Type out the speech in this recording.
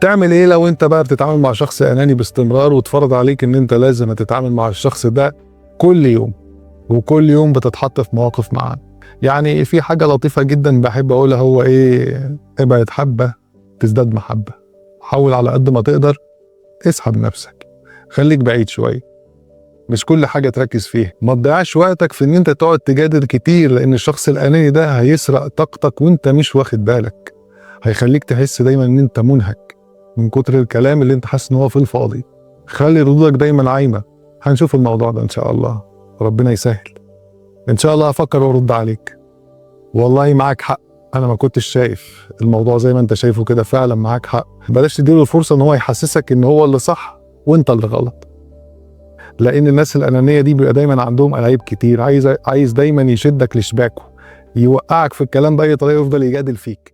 تعمل ايه لو انت بقى بتتعامل مع شخص اناني باستمرار وتفرض عليك ان انت لازم تتعامل مع الشخص ده كل يوم، وكل يوم بتتحط في مواقف معاه؟ يعني في حاجة لطيفة جدا بحب اقولها، هو ايه؟ ابعد حبة تزداد محبة. حاول على قد ما تقدر اسحب نفسك، خليك بعيد شوية، مش كل حاجة تركز فيها. ما تضيعش وقتك في ان انت تقعد تجادل كتير، لان الشخص الاناني ده هيسرق طاقتك وانت مش واخد بالك. هيخليك تحس دايما ان انت منهك من كتر الكلام اللي انت حاسس ان هو في الفاضي. خلي ردودك دايما عايمة. هنشوف الموضوع ده ان شاء الله، ربنا يسهل. ان شاء الله هفكر وارد عليك. والله معاك حق، انا ما كنتش شايف الموضوع زي ما انت شايفه كده، فعلا معاك حق. بلاش تديله الفرصة ان هو يحسسك ان هو اللي صح وانت اللي غلط، لان الناس الانانيه دي بيبقى دايما عندهم ألاعيب كتير، عايز دايما يشدك لشباكه، يوقعك في الكلام باي طريقه، يفضل يجادل فيك.